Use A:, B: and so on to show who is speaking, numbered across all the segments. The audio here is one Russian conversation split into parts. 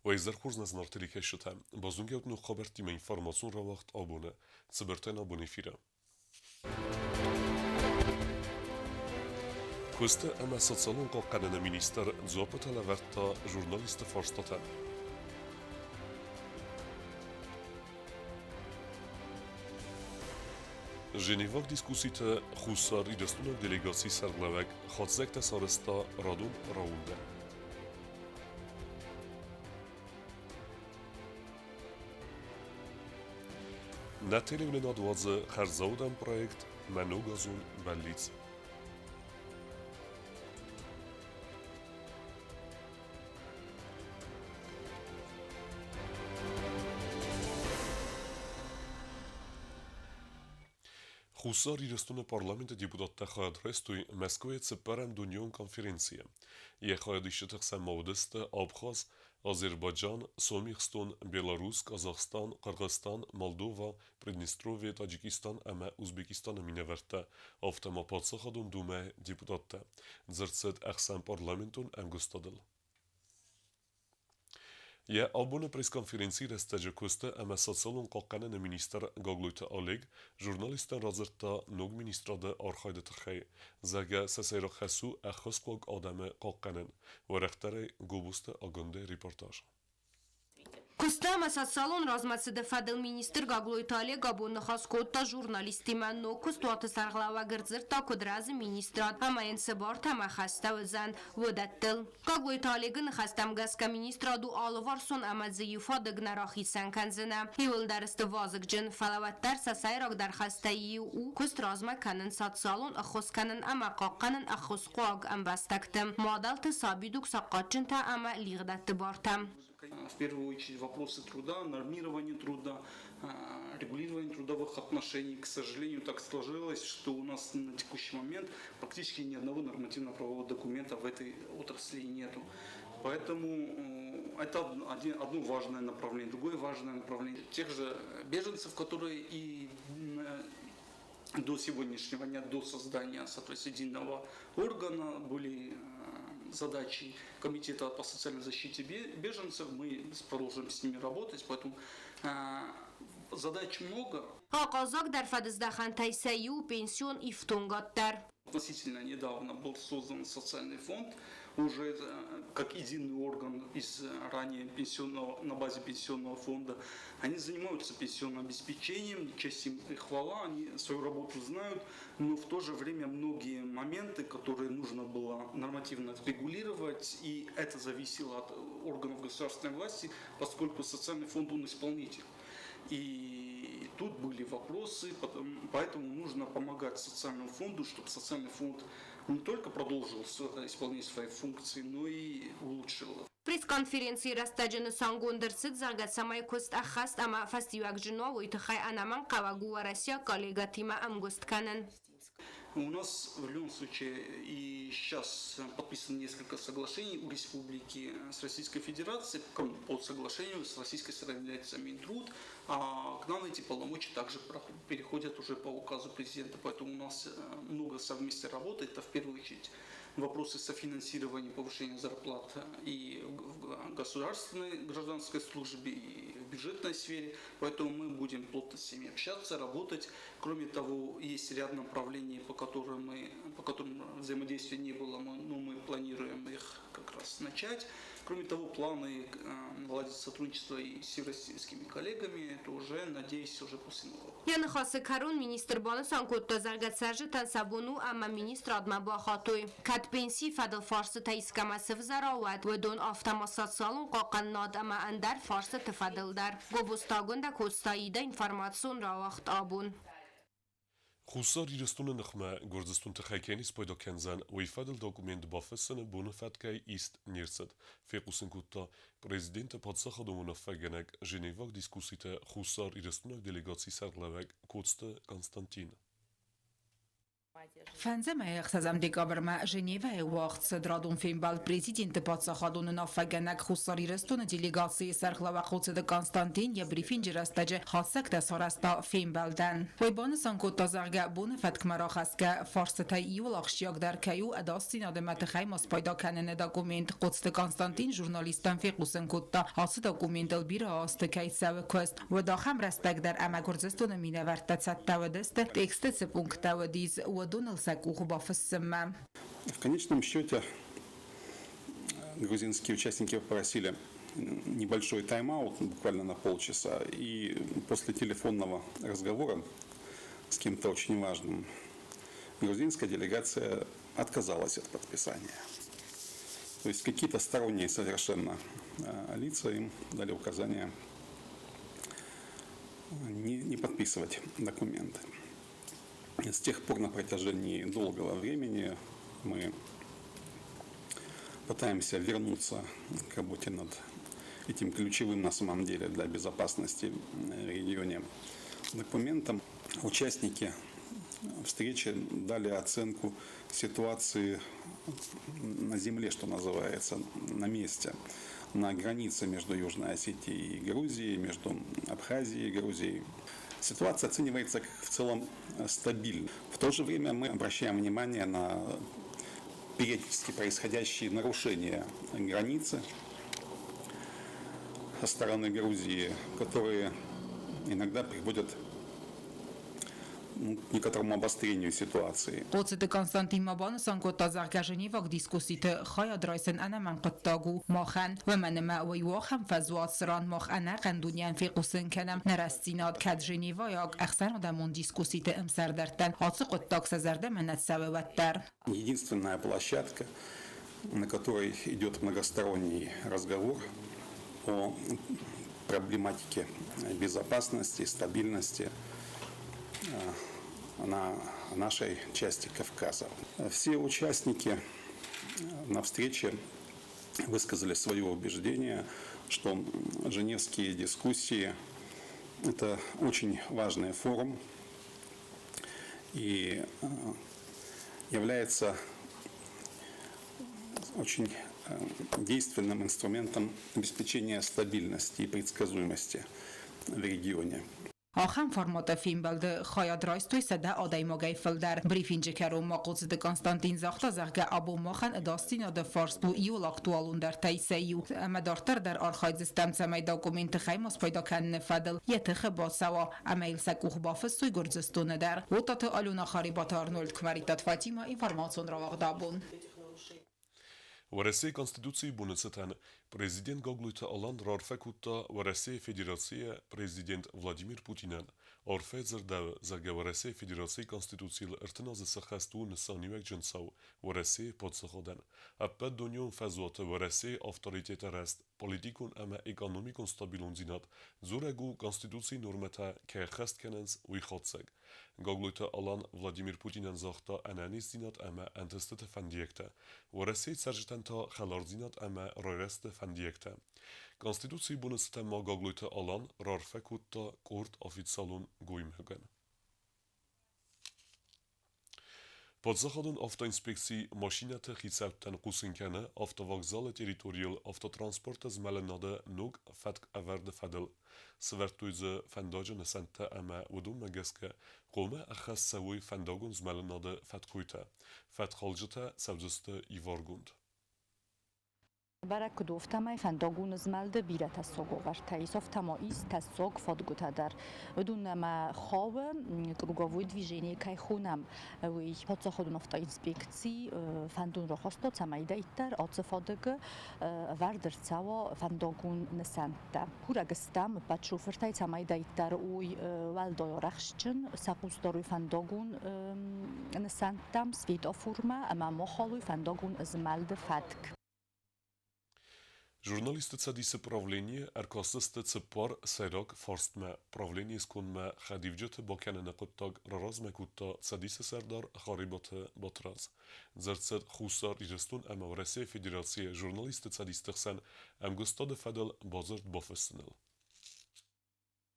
A: وإذا خورزنا زنارتلي كشتا بازونجيوت نو خبرتي من إنفورماسيون را وقت أبونه تبرتين أبوني فيرا Questa è una stazione con canale minister zopata la verta giornalista forstata. Ženevak diskusite Husar i destunak delegacji Serglevek chodzekte saresta Radun Raunde. Na televizji nadwadze Herzaudan projekt Menugazun Bellic. Хусар ирестуне парламента депутатта хаяд хрестуй Москве цепарам дуньон конференция. Е хаяд ишетах сам Молдеста, Абхаз, Азербайджан, Сомихстон, Беларусь, Казахстан, Кыргызстан, Молдова, Приднестровье, Таджикистан, ама Узбекистан миневерта. Автома подсахадун думе депутатта. Зерцет ахсам парламентун амгустадыл. Я абоне пресс-конференции растеже косте ама социалун какканен министр Гаглуйта Олег, журналистен разырта ног министрада архайда тахай, зага сесейра хасу ахосклог адаме какканен, варехтаре губусте агунде репортаж.
B: Кустама салон размацеде фадел министр Гагло Италия габон хаскотта журналисти мен но кустуаты сарглава гырзырта кудразы министрат амаен себар тама хаста өзен водаттыл. Гагло Италия хастам гаска министраду алварсон амадзе юфада гнарахи санканзена. Хивл дарсты вазык джин фалаваттар сасайрак дар хастаи у куст разма канын салон ахос канын ама қаққанын ахос қуаг амбастактым. Мадалты сабидук саққатчынта ама лигдатты бартам.
C: В первую очередь вопросы труда, нормирование труда, регулирование трудовых отношений. К сожалению, так сложилось, что у нас на текущий момент практически ни одного нормативно-правового документа в этой отрасли нету. Поэтому это одно важное направление. Другое важное направление тех же беженцев, которые и до сегодняшнего дня, до создания, соответственно, единого органа были задачи Комитета по социальной защите беженцев. Мы продолжим с ними работать, поэтому задач много. Относительно недавно был создан социальный фонд, уже как единый орган из ранее пенсионного, на базе пенсионного фонда. Они занимаются пенсионным обеспечением, честь им и хвала, они свою работу знают, но в то же время многие моменты, которые нужно было нормативно регулировать, и это зависело от органов государственной власти, поскольку социальный фонд он исполнитель. И тут были вопросы, поэтому нужно помогать социальному фонду, чтобы социальный фонд не только продолжил исполнять свои функции, но и улучшил.
B: Пресс-конференции растаджены сангондерсит загацамай кост ахаст ама фастивак жинуа уйтахай анаман кавагуа Россия коллега Тима Амгостканен.
C: У нас в любом случае и сейчас подписано несколько соглашений у республики с Российской Федерацией. Под соглашению с Российской является Минтруд, а к нам эти полномочия также переходят уже по указу президента. Поэтому у нас много совместной работы. Это в первую очередь вопросы софинансирования, повышения зарплат и в государственной гражданской службе, и в бюджетной сфере. Поэтому мы будем плотно с ними общаться, работать. Кроме того, есть ряд направлений, по которым взаимодействия не было, но мы планируем их как раз начать. Кроме того, планы наладить сотрудничество и с евросийскими коллегами, это уже, надеюсь, уже после Нового года.
B: Я нахасы Карун, министр Бонусан, кот заргацажи Тансабуну, ама министр Адмабахатуй. Кат пенсии фадал фарсы таискамасы взарават, ведон автомасацалун каканнад ама андар фарсы тфадалдар. Гобустагунда костаида информацион равахт абун.
A: Хусар ирестуне нахма гордостун тахайкенис пайда кензан уйфадл документ бафессене бунафаткай ист нирсет. Фекусен кутта президента подсахаду мунафагенек Женевак дискусите Хусар ирестунак делегации Сардлевек Котсте Константин.
D: Фанзема خسازم دیگابر ما ژنیو وقت صدرادون فیلم بال پرزیدنت پادساخادون نافگنک خصاری رستون دیلیگاسی سرخلا و خود کنستانتین یا بریفینج رستج خاصک تسارستا فیلم بالدن و بان سانکوت تازرگ بون فتک مراخس که فارستا ایول اخشیاق در کیو اداستی نادمت خیماس پیدا کنن داکومنت قدست کنستانتین ژورنالیستان فی قوسن کوتا هاس داکومنت البیر است کی سو کوست و داخم رستگ در امگرزستون مینورت تست تودست تکست سپونکت تودیز و
E: В конечном счете грузинские участники попросили небольшой тайм-аут, буквально на полчаса, и после телефонного разговора с кем-то очень важным грузинская делегация отказалась от подписания. То есть какие-то сторонние совершенно лица им дали указание не подписывать документы. С тех пор на протяжении долгого времени мы пытаемся вернуться к работе над этим ключевым на самом деле для безопасности в регионе документом. Участники встречи дали оценку ситуации на земле, что называется, на месте, на границе между Южной Осетией и Грузией, между Абхазией и Грузией. Ситуация оценивается как в целом стабильно. В то же время мы обращаем внимание на периодически происходящие нарушения границы со стороны Грузии, которые иногда приводят к некоторому обострению ситуации.
D: قدست کنستانتین مابان سانکوت تازرگژنی وقت دیسکوسیت خواهد رایسن انا من قطاگو ماخن و من معوی واخم فزوات سران ماخ انا قندونیان في قوسن کنم نرستیناد کدژنی و یاگ اخسر دمون دیسکوسیت امسر دردن حادث قطاق سزرده منت سووتر.
E: Единственная площадка, на которой идет многосторонний разговор о проблематике безопасности, стабильности на нашей части Кавказа. Все участники на встрече высказали свое убеждение, что женевские дискуссии – это очень важный форум и является очень действенным инструментом обеспечения стабильности и предсказуемости в регионе.
D: آخام فرمات فیلم بلده خواهد رایست توی سده آدای مگای فلدر بریفینج کرو ما قدست کنستانتین زاختا زغگه ابو ماخن اداستین آده فارس بو ایول اکتوالون در تایسیو اما دارتر در آرخاید زستم سمی داکومنت خیماس پیدا کنن فدل یتخ با سوا اما ایل سکوخ بافست توی گرزستون در و تات آلونا خاریبات آرنولد کماریتات فاتیما اینفرماسون را واقدابون
A: ورسي конституции бунецетен президент Гоглуйта Алан рарфекута ورسي федерация президент Владимир Путинен орфезер да за ورسي федерации конституции ارتناز سخستو نسانيوك جنساو ورسي подсаходен аппед дуньон фазот ورسي авторитет раст политикун ама экономикун стабилун зинат зурегу конституции нормата ке хаст кененс уйхотсег Гоглуйта Алан Владимир Путинен захта ананис зинат ама антестет фандиекта ورسي سرجتنتا خلارزينات اما رايرست فنديكتا Конституции бунецетема Гоглуйта Алан рарфекута курт официалун гуймхген. Под заходом автоинспекции машината хицаптен кусинкене автовокзала территориал автотранспорта змаленада нуг фатк аверде фадел. Свертуйзе фендаджен сента ама удум мегеске قومه اخص سوی فنداگون زملناده فتکویتا فتخالجتا سبزسته ایوارگوند.
F: برای کدوفتمای فنداگون زملده بیرت از سوگوار تایسوف تمایز تسوگ فادگوتا در ودون ما خواب کروگاوی دویژنی که خونم وی پادزا خودون افتا اینسپکتی فندون را خواستو تمایده ایتر آتز فادگ وردر سوا فنداگون نسنده هورگستم بچوفرتای تمایده ایتر اوی والدای رخشچن سقوز داروی فنداگون نسندم سویدا فرما اما مخالوی فنداگون زملده فتک
A: Журналисты цадисы правление аркасысты цыпар сайрак фарстма правление скунма хадивджаты бакянына куттаг раразма кутта цадисы сардар харибаты батраз. Зерцет хусар ирестун ама в России Федерации журналисты цадистыхсан амгустады фадал базард бафысыныл.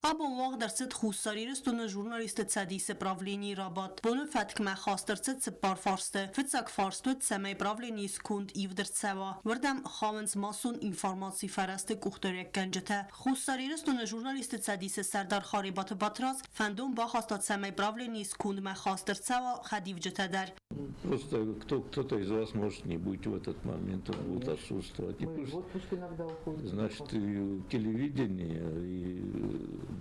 G: Abonwag dersit Hussaririst und Journalist Zadise Pravlini Rabat. Bone Fatkma Hastersit Separ Farste. Fitzak Farstut Semay Pravlini Skund Ivder Tsewa. Werdam Khavens Masun Informacji Faraste Kuchtorek Genjete. Hussaririst und Journalist Zadise Serdar Kharibat Batraz. Fandom ba Hastat Semay Pravlini Skund Ma Haster Tsewa Khadiv Jete dar.
H: Просто кто-то из вас может не быть в этот момент, он будет отсутствовать. И значит, и телевидение, и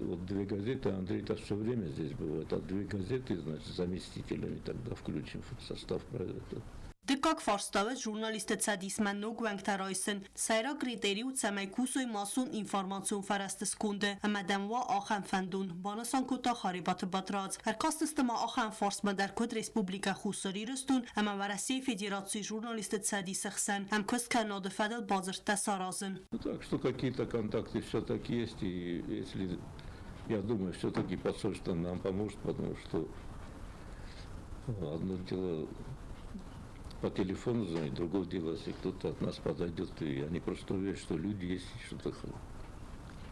H: вот две газеты, Андрей-то все время здесь бывает, а две газеты, значит, заместителями тогда включим в состав проекта.
G: Դկակ ֆարստավեց ժուրնալիստը ցադիսման նոգվանք տարայսն սայրա կրիտերի ու ցամայ կուսոյ մասուն ինֆորմացիոն ֆարաստը սկունդը ամադամվա ախան ֆանդուն բանասան կոտա խարիբատը բատրած հարկաստստմա ախան ֆարս մադարքոտ ռեսպուբլիկա խուսորիրստուն ամավարասի ֆեդերացիի ժուրնալիստը ցադիսը խսան ամքոս կանոդը ֆադել բազրտա սարազն
H: Так что какие-то контакты все-таки есть, и если, я думаю, все-таки посольство нам поможет, потому что одно дело по телефону звонить, другое дело, если кто-то от нас подойдет, и они просто уверены, что люди есть, что-то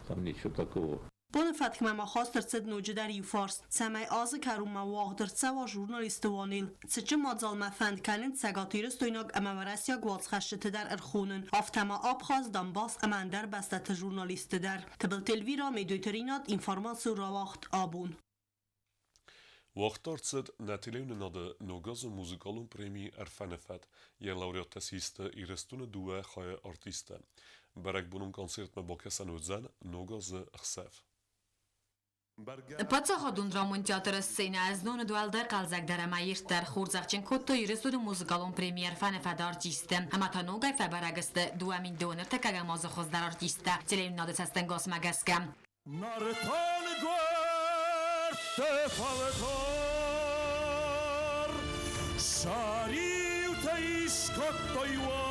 H: там ничего такого.
G: Bone Fatkma ma khastartsed nojidari fars samay az karuma wagdertsa jurnalist wanil tsche madzal ma fand kalent sagatirist oynag amavarasya gwalskhashte dar erkhunen aftama abkhaz dambas amandar bastat jurnalist dar tabel telvira mediterinat informatsiya rawacht abun
A: Wachtdartset natilevne na de nogaze muzikalun premii erfanefet, je laureatesiste i restune due chaje artiste. Berek bunun koncert me bokesan udzen, nogaze rsef.
I: Պատսախոդուն դրամոն թեատրը սցենա ազնոնը դուալդար կալզակ դարամայիր տար խուրձաղչեն կոտո իրեսուրը մուզիկալոն պրեմիեր ֆանեֆադ արտիստը համատանոգայ ֆաբարագստը դուամին դոնր տակագամազը խոզդար արտիստը ծելեին նադեցաստեն գոս մագասկա
J: Նարթան գվերտե պավետար Շարի ու թե իսկոտոյվար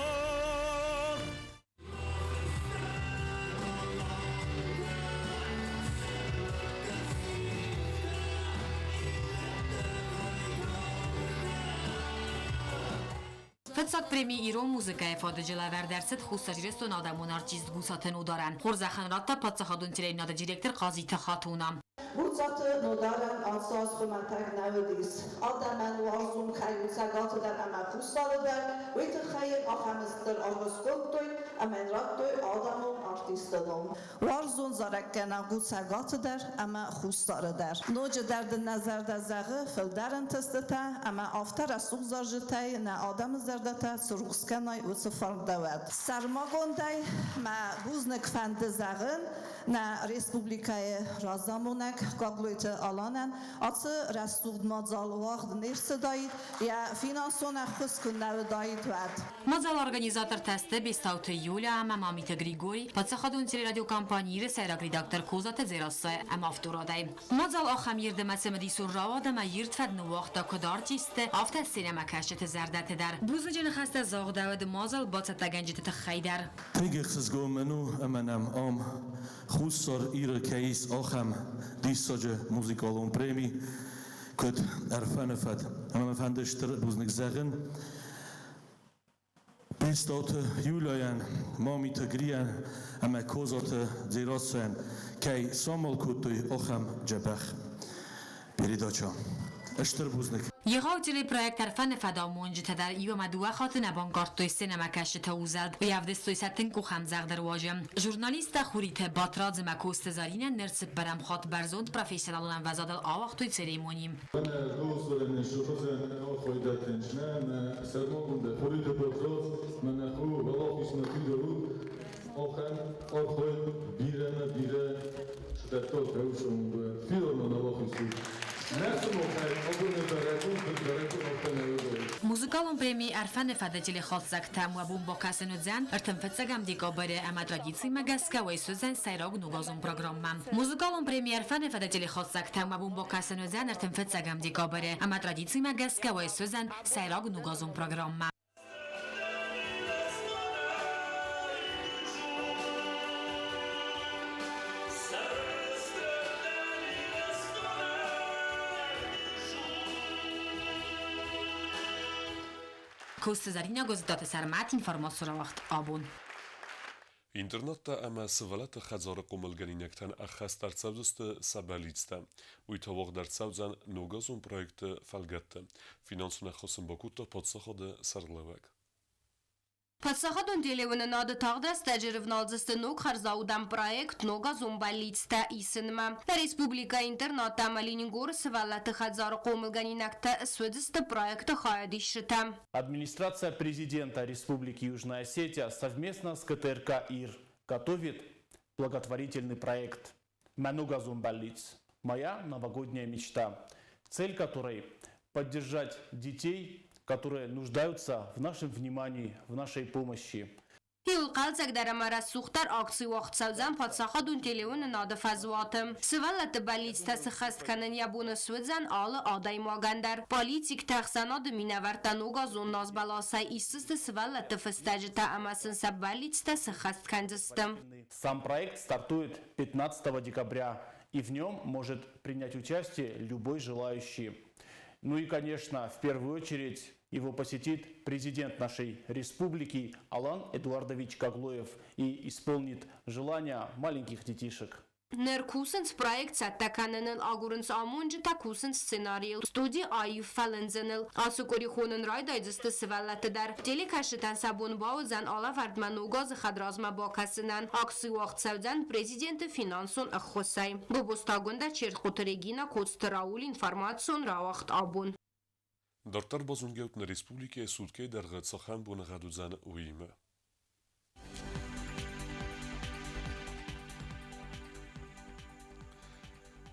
I: Ֆեցակ պրեմի իրոն մուզիկայ ֆադը ջլավեր դերսետ խուսաժիրեստոն ադամոն արտիստ գուսատեն ուդարան խորզախան ռատտա պատսախադուն տիրեին նադը դիրեկտր խազիթը խատունա
K: Բուրծատը նոդարան անցած խոմատակ նավդիս ադաման ու արզում քայլուցագաթը դամա խուսալը դար վիթը խայր ախամստր աղոսկոտոյ ամենրատոյ ադամոն արտիստոն Վարզուն զարակկան աղուցագաթը դար ամա խուսալը դար Նոջը դարդը նազար դազաղը ֆլդարն տստտա ամա ավտար ասուղ զարժտայ նա ադամը զարդատա ծրուղսկանայ ու ծֆարդավատ Սարմագոնդայ մա բուզնք ֆանդզաղն նա ռեսպուբլիկայ ռազամոնակ կագլույթը ալանան ացը ռաստուղդ մածալ վաղդ ներսը դայիտ я ֆինանսոնա խսկն նավը դայիտ վատ
I: Մածալ օրգանիզատոր թեստը բիստաութը Յուլիա ամա մամիթը Գրիգորի պատսախադուն телерадиокомпании սայրակ редактор Կոզատը ձերասը ամ ավտորադայ Մածալ ախամ երդեմացը մդիսուր ռավադը մա երդվեդ նուաղտա կոդ արտիստը ավտա սինեմա կաշետը զարդատը դար Բուզնջին խաստա զաղդավեդ մազալ բացատա գանջետը տխայդար
J: Թեգեքսս գոմենու ամենամ ամ խուսոր իրը կեիս ախամ դիսոջը մուզիկալոն պրեմի կոդ արֆանեֆատ ամենաֆանդեշտր բուզնիկ զաղն Բիստոթը Յուլիան մամիթը գրիան ամե կոզոտը ձիրոսեն կայ սոմոլ կուտույ ախամ ջաբախ Передача Աշտր բուզնիկ
I: Եղավ телепроект Арфанефад ամոնջը դար իվամա դուա խատն ավանգարդոյ սինեմա կաշետը ուզալդ ու явдեստոյ սատին կուխամ զաղդար վաժը Ժուրնալիստը խուրիթը բատրաձը մակոստը զարինը ներսը բրամ խատ բարձոնդ պրոֆեսիոնալն վազադալ ավաղտոյ ցերեմոնիմ
L: Գոսորեն շուխոզեն օխոյդատենչնան սերմոգունդը խուրիթը բատրաձ մնախու բալախիսնը կիդորու օխան օխոյ բիրանը բիրը շտատոտ հեուսում ֆիլոնը նավախիսու
I: Մուզիկալոն պրեմի Արֆանեֆադը телехолцак тамуа бомбокасенудзан артемфецагам декабре ама традиции магаска вайсузан сайрог нугозун программа Музыкалон премии Арфанефада телехолцак тамуа бомбокасенудзан артемфецагам декабре ама традиции магаска вайсузан сайрог нугозун программа Костя Зарина, Госдата Сармат, информация вахт абун.
A: Internetda ama sıvalat xazarı qo'milganlikdan axastar savdosti sabalitsta. Uytavoq dar savzan nogazun projekti falgatda. Finansuna xosim bakuta podsaxoda sarlavak.
B: Подсаходон телевына надо тогда стажировнался ног харзаудан проект нога зумбалитста исынма. Республика интерната Малинингор свалаты хазар қомылганинакта сведысты проекта хаядишита.
M: Администрация президента Республики Южная Осетия совместно с КТРК ИР готовит благотворительный проект «Мануга Зумбалиц». Моя новогодняя мечта, цель которой – поддержать детей, которые нуждаются в нашем внимании, в нашей помощи.
B: Հիլ կալցակ դարամարած սուխտար ակցի ուաղցավզան պատսախադուն տելևունը նադը ֆազուատը։ Սվալատը բալիցտասը խաստկանն յաբունը սվծան ալը ադայ մագանդար։ Պալիցիկ թախսանադը մինավարտան ուգազուն նազբալասայ իսստը սվալատը ֆստաջտա ամասն սա բալիցտասը խաստկանձստը։
M: Сам проект стартует 15 декабря, и в нем может принять участие любой желающий. Ну и, конечно, в первую очередь его посетит президент нашей республики Алан Эдуардович Каглоев и исполнит желания маленьких детишек.
B: Ներքուսնց պրոյեկտ սատականնն ագուրնց ամունջը տակուսնց սցենարիել ստուդի այու ֆալենզնել ասուկորի խոնն ռայդ այձստը սվալատը դար տելեկաշտան սաբուն բաուզան ալավարդման ուգազը խադրազմա բակասնան ակսի ուաղցավձան prezidenti ֆինանսոն ըխոսայ գոբոստագունդա չերխոտերեգինա կոծտրաուլ ինվարմացիոն ռավախտ աբուն
A: Դարտար բազունգեուտն Республիկայի սուտկեի դարգացախան բունղադուզան ուիմը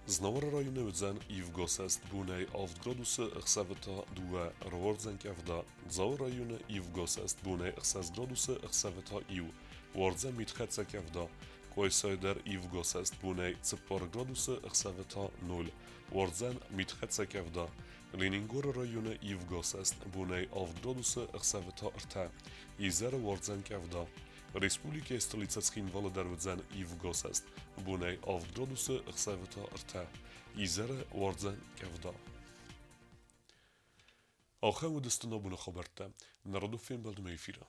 A: Znawar rajony wdzan I w gosest bunej avdgradusy xsavita dua rwardzen kavda. Zawar rajony I w gosest bunej xsasgradusy xsavita iu. Wardzen mitchetsa kavda. Koysayder I w gosest bunej cypar gradusy xsavita 0. Wardzen mitchetsa kavda. Leningor rajony I w gosest bunej avdgradusy xsavita rta. Izer wardzen kavda. Республика столицацкин Володарвдзан И в госест, буней авградусы xsavita rta, изера вардзан кавда. Ахам удастана буна хабарта, народу фин балдма эфира.